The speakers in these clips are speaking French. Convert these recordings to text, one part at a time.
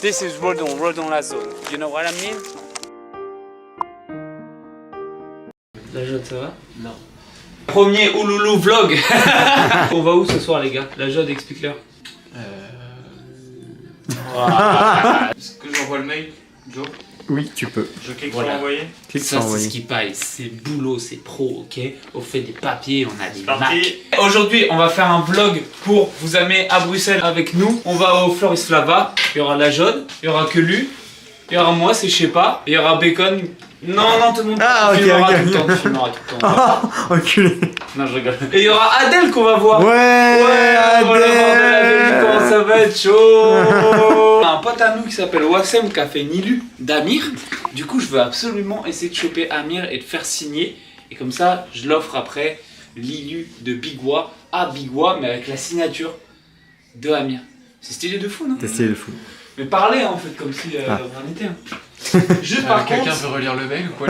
This is Redon la zone. You know what I mean? La Jode, ça va? Non. Premier Ouloulou vlog. On va où ce soir les gars? La Jode, explique-leur. Est-ce que j'envoie le mail, Joe? Oui, tu peux. Je clique sur envoyer. Ça, c'est ce qui paye. C'est boulot, c'est pro, ok? On fait des papiers, on a des Macs. Aujourd'hui, on va faire un vlog pour vous amener à Bruxelles avec nous. On va au Floris Flava. Il y aura la Jode, il y aura que lui. Il y aura moi, c'est je sais pas. Il y aura Bacon. Non, tout le monde. Ah, ok, tu filmeras ok. tout le temps. Tu filmeras tout le temps. Ah, enculé. Non, je rigole. Et il y aura Adèle qu'on va voir. Ouais, on va voir Adèle. comment ça va être chaud. Un pote à nous qui s'appelle Wassem qui a fait une illu d'Amir. Du coup, je veux absolument essayer de choper Amir et de faire signer. Et comme ça, je l'offre après l'illu de Bigwa à Bigwa, mais avec la signature de Amir. C'est stylé de fou, non? C'est stylé de fou. Mais parlez en fait, comme si on était. Juste par contre. Quelqu'un veut relire le mail ou quoi?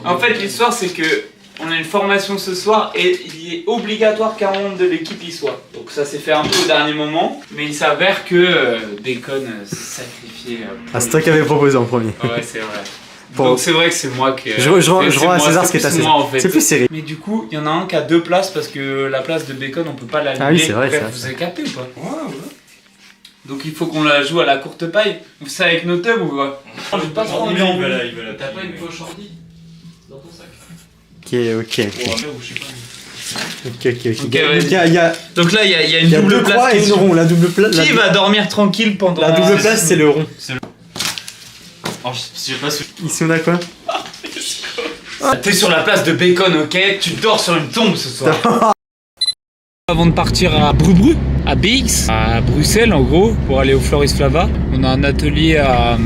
En fait, l'histoire c'est que on a une formation ce soir et il est obligatoire qu'un membre de l'équipe y soit. Donc ça s'est fait un peu au dernier moment, mais il s'avère que Bacon s'est sacrifié. Ah, c'est toi qui avais proposé en premier. Ouais, c'est vrai. Bon. Donc c'est vrai que c'est moi qui. Je rends à César ce qui est à César. En fait. C'est plus serré. Mais du coup, il y en a un qui a 2 places parce que la place de Bacon on peut pas l'annuler. Ah oui, c'est vrai, Bref, c'est vrai. vous avez capté ou pas? Ouais. Donc il faut qu'on la joue à la courte paille. Vous savez avec nos tubs ou quoi? Je vais pas trop envie. T'as pas une poche ordi dans ton sac? Ok. Donc là il y a une double place. Et une rond. La double place. Qui va dormir tranquille pendant La double place, c'est le rond. Alors, j'ai pas su. Ici, on a quoi? T'es sur la place de Bacon, ok? Tu dors sur une tombe ce soir. Avant de partir à Brubru, à BX, à Bruxelles en gros, pour aller au Floris Flava, on a un atelier à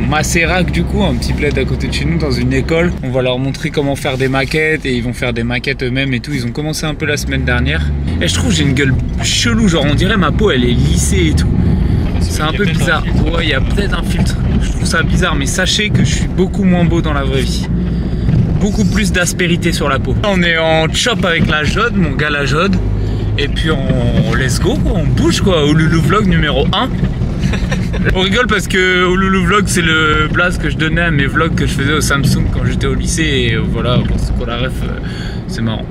Macérac du coup, un petit bled à côté de chez nous dans une école. On va leur montrer comment faire des maquettes et ils vont faire des maquettes eux-mêmes et tout. Ils ont commencé un peu la semaine dernière. Et je trouve que j'ai une gueule chelou, genre on dirait ma peau elle est lissée et tout. C'est un peu bizarre. Ouais, il y a peut-être un filtre. Je trouve ça bizarre, mais sachez que je suis beaucoup moins beau dans la vraie vie. Beaucoup plus d'aspérité sur la peau. On est en chop avec la Jode, mon gars la Jode. Et puis on let's go quoi, on bouge quoi, Ouloulou vlog numéro 1. On rigole parce que Ouloulou vlog c'est le blaze que je donnais à mes vlogs que je faisais au Samsung quand j'étais au lycée et voilà, pour ceux qu'on la ref, c'est marrant.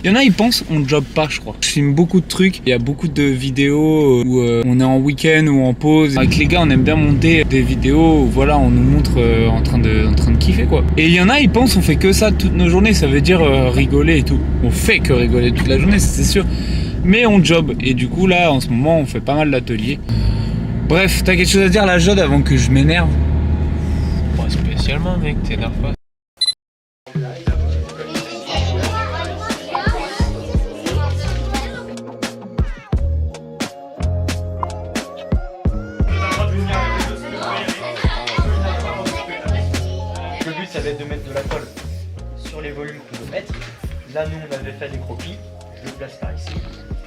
Il y en a ils pensent on job pas je crois. Je filme beaucoup de trucs, il y a beaucoup de vidéos où on est en week-end ou en pause. Avec les gars on aime bien monter des vidéos où voilà on nous montre en train de kiffer quoi. Et il y en a ils pensent on fait que ça toutes nos journées, ça veut dire rigoler et tout. On fait que rigoler toute la journée c'est sûr. Mais on job et du coup là en ce moment on fait pas mal d'ateliers. Bref, t'as quelque chose à dire la Jode avant que je m'énerve? Pas spécialement mec, t'énerve pas. Le but ça va être de mettre de la colle sur les volumes qu'on veut mettre. Là nous on avait fait des croquis, je le place par ici.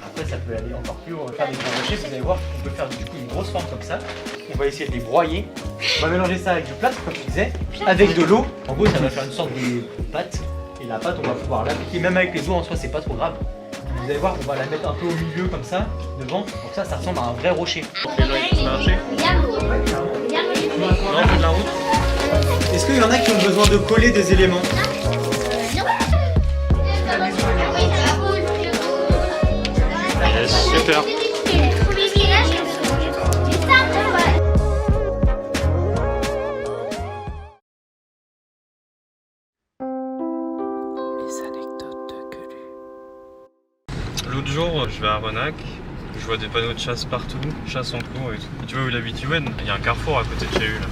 Après ça peut aller encore plus haut, on va faire des gros rochers, vous allez voir qu'on peut faire du coup une grosse forme comme ça. On va essayer de les broyer. On va mélanger ça avec du plâtre comme je disais, avec de l'eau. En gros ça va faire une sorte de pâte. Et la pâte on va pouvoir l'appliquer même avec les os en soi, c'est pas trop grave. Vous allez voir on va la mettre un peu au milieu comme ça, devant, pour que ça ressemble à un vrai rocher. Les gens ils marcher. Non, de la route. Est-ce qu'il y en a qui ont besoin de coller des éléments? Yes, super. L'autre jour, je vais à Renac, je vois des panneaux de chasse partout, chasse en cours et tout. Et tu vois où il habite Youen? Il y a un carrefour à côté de chez lui là.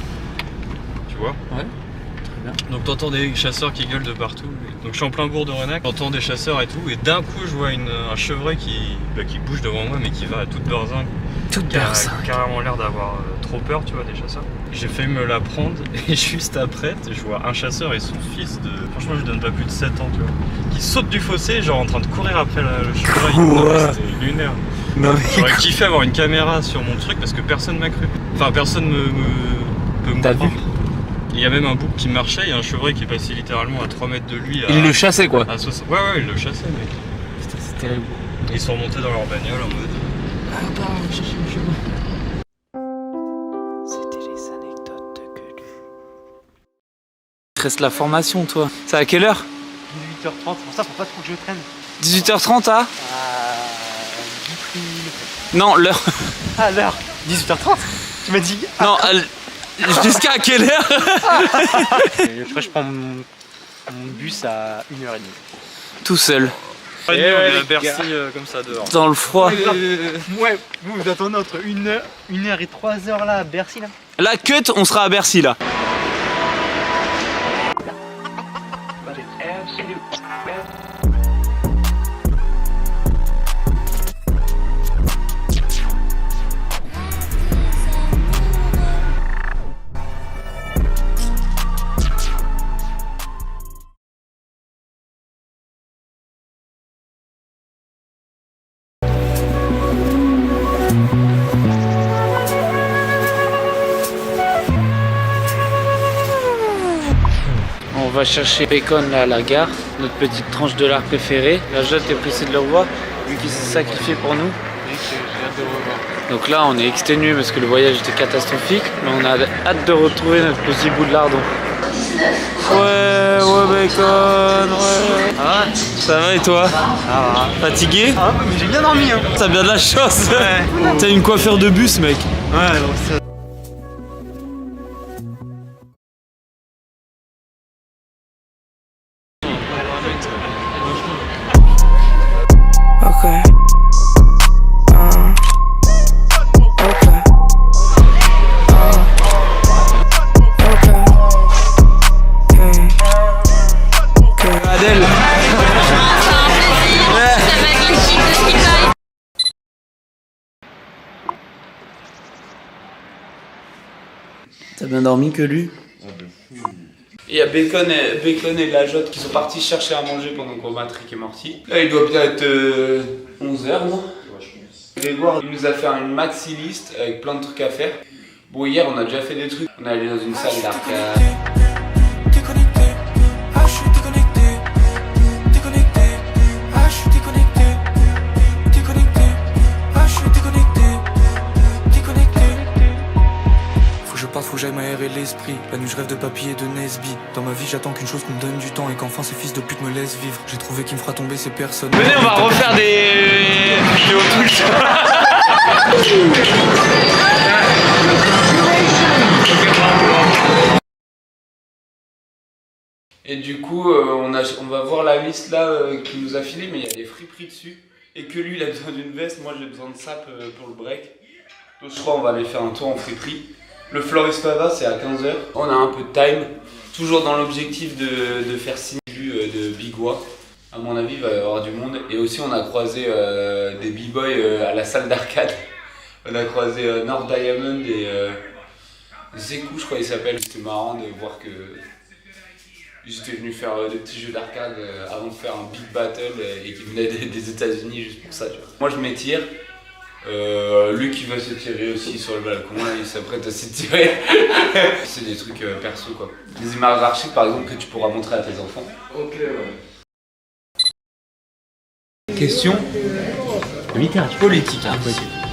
Tu vois? Ouais. Donc t'entends des chasseurs qui gueulent de partout. Donc je suis en plein bourg de Renac, j'entends des chasseurs et tout, et d'un coup je vois un chevreuil qui bouge devant moi mais qui va à toute berzingue. Toute Qui a berzingue. carrément l'air d'avoir trop peur, tu vois, des chasseurs. J'ai failli me la prendre et juste après, je vois un chasseur et son fils de... Franchement je lui donne pas plus de 7 ans, tu vois. Qui saute du fossé, genre en train de courir après le chevreuil. Non, mais c'était lunaire. Non, J'aurais kiffé avoir une caméra sur mon truc parce que personne m'a cru. Enfin personne peut me T'as croire. vu? Il y a même un bouc qui marchait, il y a un chevreuil qui est passé littéralement à 3 mètres de lui. Il le chassait quoi. À 60... Ouais, il le chassait, mec. Putain, c'est terrible. Ils sont remontés dans leur bagnole en mode. Ah, pardon, chercher mon chemin. te reste la formation, toi. C'est à quelle heure? 18h30, c'est pour ça, faut pas trop que je traîne. 18h30 à 10 minutes. Non, l'heure. Ah, l'heure 18h30. Tu m'as dit. Non, jusqu'à quelle heure? Après, je prends mon bus à 1h30. Tout seul. On est à Bercy comme ça dehors. Dans le froid. Ouais, vous attendez entre 1h et 3h là à Bercy là. La cut, on sera à Bercy là. On va chercher Bacon là à la gare, notre petite tranche de lard préférée. La Jotte est pressée de le revoir, vu qu'il s'est sacrifié pour nous. Donc là on est exténué parce que le voyage était catastrophique, mais on a hâte de retrouver notre petit bout de lardon. Ouais Bacon, ouais. Ah, Ça va et toi? ça va. Fatigué? Ah, mais j'ai bien dormi hein. T'as bien de la chance. Ouais. T'as une coiffure de bus mec. Ouais, donc ça. Okay. Okay. Okay. Adèle. T'as bien dormi que lui? Il y a Bacon et la Jotte qui sont partis chercher à manger pendant qu'on bat Rick et Morty. Là il doit bien être 11h non? Grégoire il nous a fait une maxi liste avec plein de trucs à faire. Bon hier on a déjà fait des trucs. On est allé dans une salle d'arcade. Faut que j'aille m'aérer l'esprit. La nuit je rêve de papy et de Nesby. Dans ma vie j'attends qu'une chose, qu'on me donne du temps et qu'enfin ces fils de pute me laissent vivre. J'ai trouvé qui me fera tomber ces personnes. Venez on va refaire des trucs. Et du coup on va voir la liste là qu'il nous a filé, mais il y a des friperies dessus. Et que lui il a besoin d'une veste, moi j'ai besoin de sap pour le break. Donc je crois on va aller faire un tour en friperie. Le Floris Fava c'est à 15h. On a un peu de time, toujours dans l'objectif de faire 6 buts de Bigwa. À mon avis il va y avoir du monde. Et aussi on a croisé des b-boys à la salle d'arcade. On a croisé North Diamond et Zeku je crois il s'appelle. C'était marrant de voir que ils étaient venus faire des petits jeux d'arcade avant de faire un big battle et qu'ils venaient des États-Unis juste pour ça. Tu vois. Moi je m'étire. Lui qui va se tirer aussi sur le balcon, là, il s'apprête à s'étirer. C'est des trucs perso quoi. Des images d'archives par exemple que tu pourras montrer à tes enfants. Ok ouais. Question littérature politique.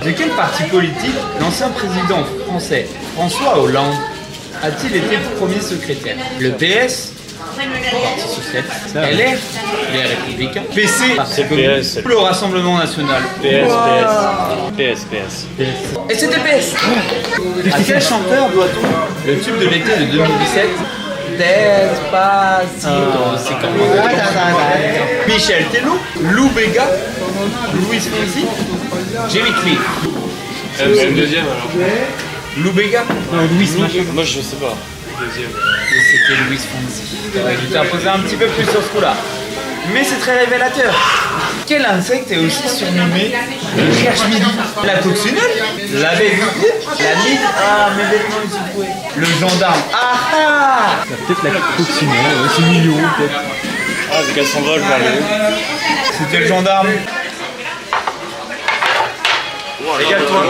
De quel parti politique l'ancien président français François Hollande a-t-il été premier secrétaire? Le PS, Parti Socialiste, LR, les Républicains, PC, Parti communiste, le Rassemblement National. PS. Et c'était PS. À quel chanteur doit-on le tube de l'été de 2017 Despacito? C'est comment? Michel Tello, Lou Bega, Louis Fonsi, Jerry Cliff. C'est le deuxième alors. Lou Bega? Non, Louis machin. Moi je sais pas. Deuxième. Et c'était Louis Fonsi. Je t'ai imposé un petit peu plus sur ce coup-là. Mais c'est très révélateur. Quel insecte est aussi surnommé le cherche-midi? La coccinelle? La baie, la mine? Ah, mes vêtements ils sont troués. Le gendarme? Ah ah! Peut-être la coccinelle, c'est mignon peut-être. Ah, vu qu'elle s'envole vers le haut. C'était le gendarme. Régale-toi.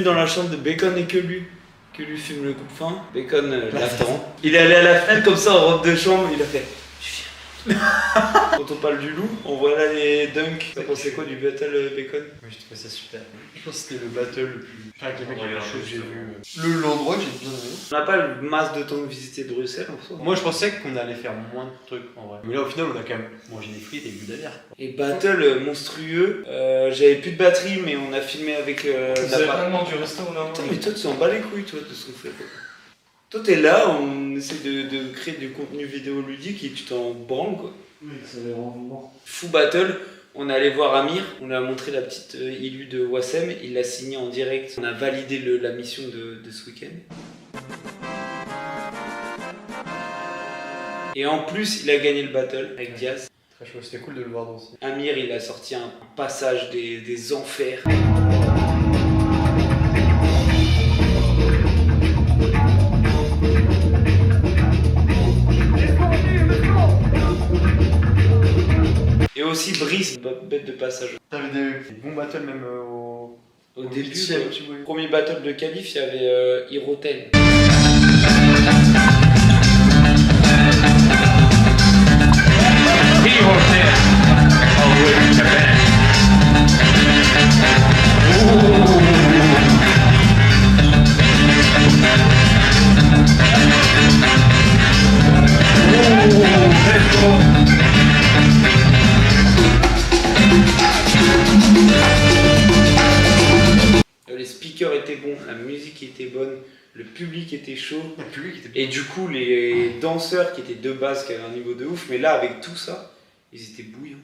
bienvenue dans la chambre de Bacon et que lui fume le coupe-fin. Bacon l'attend. Il est allé à la fenêtre comme ça en robe de chambre, il a fait. Quand on parle du loup, on voit là les dunks. T'as pensé quoi du battle Bacon? Oui, je trouvais ça super. Je pense que c'était le battle le plus. Enfin, avec les mecs les plus chauds que j'ai vu. L'endroit, j'ai bien aimé. On n'a pas le masse de temps de visiter Bruxelles en soi. Moi, je pensais qu'on allait faire moins de trucs en vrai. Mais là, au final, on a quand même mangé des frites et bu de la bière. Et battle monstrueux. J'avais plus de batterie, mais on a filmé avec. Vous avez pas demandé du resto là? Putain, mais toi, tu t'en bats les couilles, toi, de ce qu'on fait. Quoi. Toi, t'es là, on essaie de créer du contenu vidéoludique et tu t'en branles, quoi. Oui, ça va vraiment. Fou battle. On est allé voir Amir, on lui a montré la petite illu de Wassem, il l'a signé en direct. On a validé la mission de ce week-end. Et en plus, il a gagné le battle avec Diaz. Très chaud, c'était cool de le voir danser. Amir, il a sorti un passage des enfers. Et aussi Brice, bête de passage. T'avais des bons battles même au début, tu vois. premier battle de qualif, il y avait Hiroten. Les speakers étaient bons, la musique était bonne, le public était chaud. Et du coup, les danseurs qui étaient de base, qui avaient un niveau de ouf, mais là, avec tout ça, ils étaient bouillants.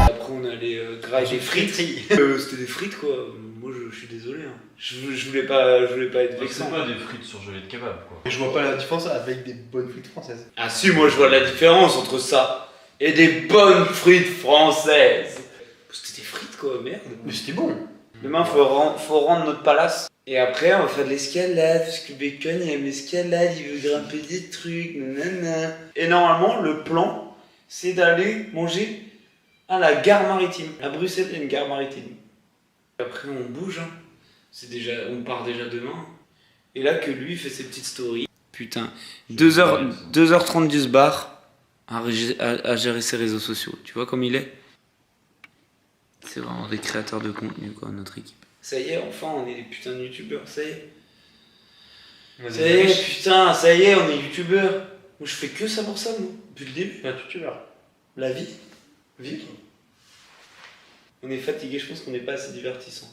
Après, on allait grailler des frites. C'était des frites, quoi. Moi, je suis désolé. Hein. Je voulais pas être vexant. C'est pas des frites surgelées de kebab, quoi. Et je vois pas la différence avec des bonnes frites françaises. Ah si, moi, je vois la différence entre ça et des bonnes frites françaises. C'était des frites, quoi, merde. Mais c'était bon. Demain, faut rendre notre palace. Et après, on va faire de l'escalade, parce que Bacon, il aime l'escalade, il veut grimper des trucs, nanana. Et normalement, le plan, c'est d'aller manger à la gare maritime. À Bruxelles, il y a une gare maritime. Après, on bouge, hein. On part déjà demain. Et là, que lui, il fait ses petites stories. Putain, 2h30 du bar à gérer ses réseaux sociaux. Tu vois comme il est? C'est vraiment des créateurs de contenu, quoi, notre équipe. Ça y est, enfin, on est des putains de youtubeurs, ça y est. Ça y est, putain, ça y est, on est youtubeurs. Moi, je fais que ça pour ça, moi, depuis le début. Un youtubeur. La vie. On est fatigué, je pense qu'on n'est pas assez divertissant.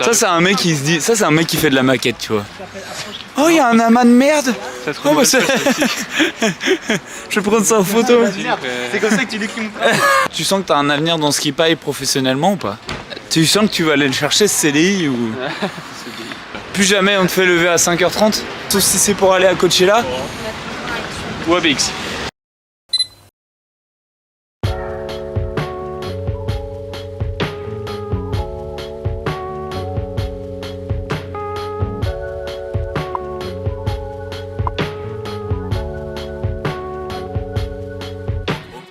Ça c'est un mec qui se dit, ça c'est un mec qui fait de la maquette, tu vois. Oh, il y a un amas de merde. Oh, bah, je vais prendre ça en photo. C'est comme ça que tu décris mon travail. Tu sens que t'as un avenir dans Ski Pie professionnellement ou pas? Tu sens que tu vas aller le chercher ce CDI ou... Plus jamais on te fait lever à 5h30, sauf si c'est pour aller à Coachella ou à BX.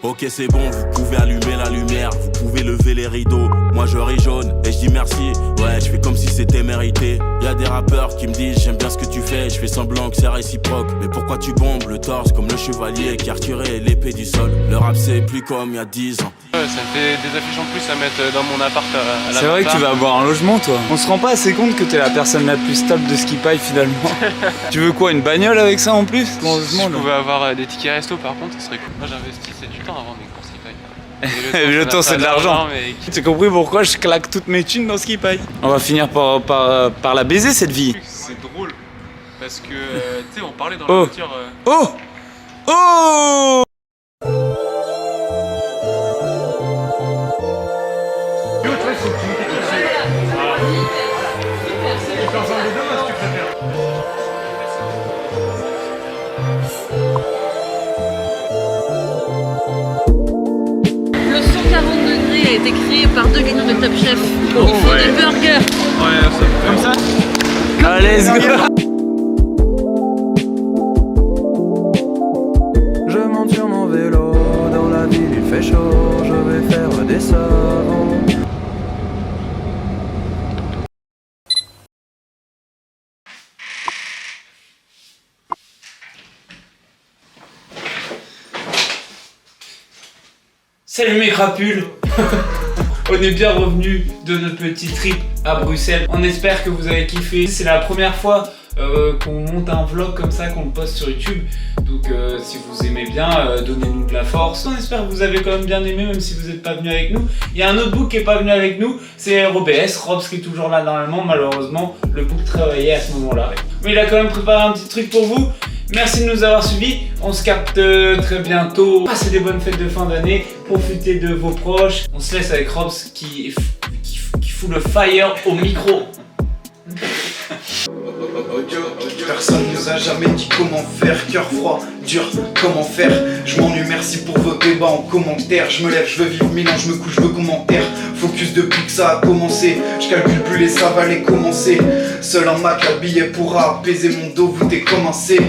Ok c'est bon, vous pouvez allumer la lumière, vous pouvez lever les rideaux. Moi je ris jaune et je dis merci, ouais je fais comme si c'était mérité. Y'a des rappeurs qui me disent j'aime bien ce que tu fais, je fais semblant que c'est réciproque. Mais pourquoi tu bombes le torse comme le chevalier qui a retiré l'épée du sol? Le rap c'est plus comme il y a 10 ans. Ça me fait des affiches en plus à mettre dans mon appart à la C'est vrai que tu vas avoir un logement toi. On se rend pas assez compte que t'es la personne la plus stable de Ski Pie finalement. Tu veux quoi, une bagnole avec ça en plus? Si je pouvais avoir des tickets resto par contre, ça serait cool. Moi j'investissais du temps avant mes courses Ski Pie. Le temps c'est de l'argent. Mais... Tu as compris pourquoi je claque toutes mes thunes dans Ski Pie? On va finir par la baiser cette vie. C'est drôle parce que tu sais on parlait dans la voiture. Oh! Oh! Le 140 degrés été créé par 2 gagnants de Top Chef. Ils font des burgers. Ouais, ça me fait. Comme ça. Allez, let's go. Je monte sur mon vélo, dans la ville il fait chaud, je vais faire des savons. Salut mes crapules. On est bien revenu de notre petit trip à Bruxelles. On espère que vous avez kiffé. C'est la première fois qu'on monte un vlog comme ça, qu'on le poste sur YouTube. Donc si vous aimez bien, donnez-nous de la force. On espère que vous avez quand même bien aimé, même si vous n'êtes pas venu avec nous. Il y a un autre book qui n'est pas venu avec nous, c'est Robs qui est toujours là normalement. Malheureusement, le book travaillait à ce moment-là. Mais il a quand même préparé un petit truc pour vous. Merci de nous avoir suivis, on se capte très bientôt. Passez des bonnes fêtes de fin d'année, profitez de vos proches. On se laisse avec Robs qui fout le fire au micro. Personne nous a jamais dit comment faire, cœur froid, dur, comment faire. Je m'ennuie, merci pour vos débats en commentaire. Je me lève, je veux vivre 1000 ans, je me couche, je veux commentaire. Focus depuis que ça a commencé, je calcule plus les ça va les commencer. Seul un mat, la billet pourra apaiser mon dos, voûté commencé.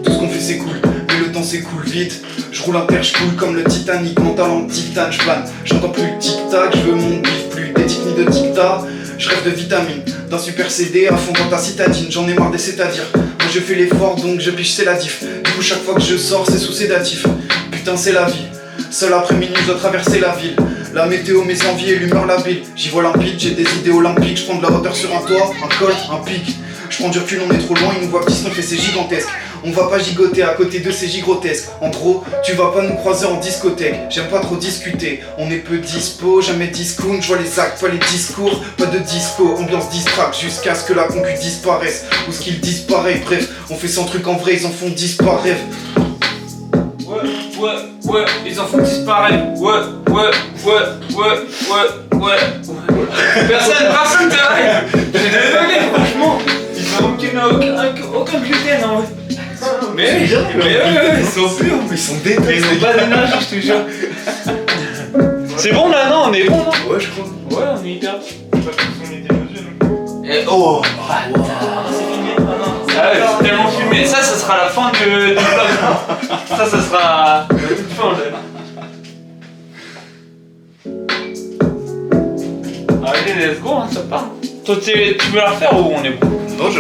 Tout ce qu'on fait c'est cool, mais le temps s'écoule vite. Je roule un terre, je coule comme le Titanic, mental en titane, je plane. J'entends plus le tic-tac, je veux mon bif, plus d'éthique ni de dictat. Je rêve de vitamines, d'un super CD à fond dans ta citadine. J'en ai marre des c'est-à-dire. Moi je fais l'effort donc je piche c'est la diff. Du coup chaque fois que je sors c'est sous sédatif. Putain c'est la vie. Seul après minuit je dois traverser la ville. La météo, mes envies et l'humeur labile. J'y vois limpide, j'ai des idées olympiques. Je prends de la hauteur sur un toit, un col, un pic. Je prends du recul, on est trop loin, ils nous voient petits, on fait c'est gigantesque. On va pas gigoter à côté d'eux, c'est grotesque. En gros, tu vas pas nous croiser en discothèque. J'aime pas trop discuter, on est peu dispo, jamais discount. Je vois les actes, pas les discours, pas de disco. Ambiance distract jusqu'à ce que la concu disparaisse. Ou ce qu'ils disparaissent, bref, on fait 100 trucs en vrai, ils en font disparaître. Ouais, ils en font disparaître. Ouais. Personne t'arrête. J'ai désolé, franchement. Ils ont aucun gluten en vrai. Mais ils sont purs, mais ils sont détestés. Ils ont pas d'énergie, je te jure. C'est bon là, non? On est bon, non? Ouais, je crois. Ouais, on est hyper bon. Parce qu'on était mesure. Oh, C'est filmé. Ah ouais, c'est tellement filmé. Ça sera la fin du vlog. Ça sera la toute fin. Allez, let's go, hein, ça part. Toi, tu veux la refaire ou on est bon? non,